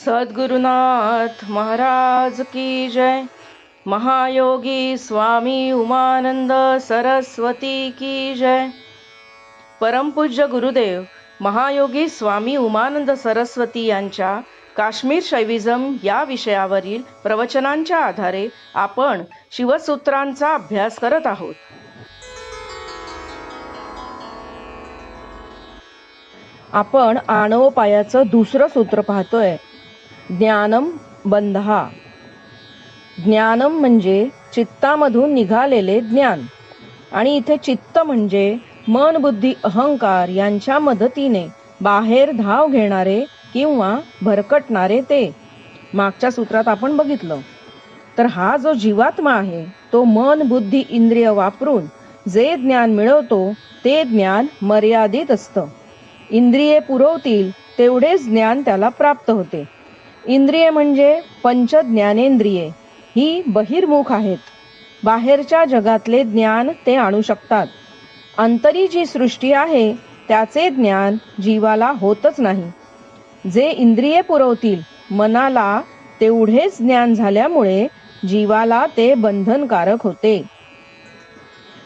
सद्गुरुनाथ महाराज की जय। महायोगी स्वामी उमानंद सरस्वती की जय। परमपूज्य गुरुदेव महायोगी स्वामी उमानंद सरस्वती यांच्या काश्मीर शैविझम या विषयावरील प्रवचनांच्या आधारे आपण शिवसूत्रांचा अभ्यास करत आहोत. आपण आणोपायाचं दुसरं सूत्र पाहतोय. ज्ञानम बंधहा. ज्ञानम म्हणजे चित्तामधून निघालेले ज्ञान, आणि इथे चित्त म्हणजे मन बुद्धी अहंकार यांच्या मदतीने बाहेर धाव घेणारे किंवा भरकटणारे ते. मागच्या सूत्रात आपण बघितलं. तर हा जो जीवात्मा आहे तो मन बुद्धी इंद्रिय वापरून जे ज्ञान मिळवतो ते ज्ञान मर्यादित असतं. इंद्रिये पुरवतील तेवढेच ज्ञान त्याला प्राप्त होते. इंद्रिये म्हणजे पंच ज्ञानेंद्रिये ही बहिर्मुख आहेत. बाहेरच्या जगातले ज्ञान ते आणू शकतात. अंतरी जी सृष्टी आहे त्याचे ज्ञान जीवाला होतच नाही. जे इंद्रिये पुरवतील मनाला तेवढेच ज्ञान झाल्यामुळे जीवाला ते बंधनकारक होते.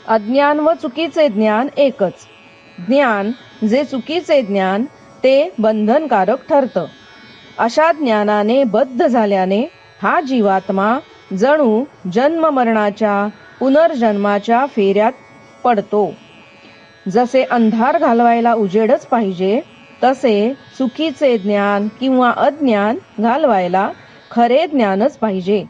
अज्ञान व चुकीचे ज्ञान एकच. ज्ञान जे चुकीचे ज्ञान ते बंधनकारक ठरतं. अशा ज्ञानाने बद्ध झाल्याने हा जीवात्मा जणू जन्म मरणाच्या पुनर्जन्माच्या फेऱ्यात पडतो. जसे अंधार घालवायला उजेडच पाहिजे तसे चुकीचे ज्ञान किंवा अज्ञान घालवायला खरे ज्ञानच पाहिजे.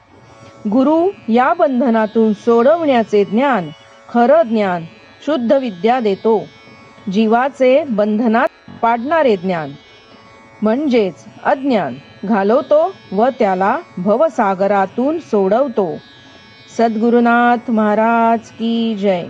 गुरु या बंधनातून सोडवण्याचे ज्ञान, खरं ज्ञान, शुद्ध विद्या देतो. जीवाचे बंधनात पाडणारे ज्ञान म्हणजेच अज्ञान घालवतो व त्याला भवसागरातून सोडवतो. सद्गुरुनाथ महाराज की जय.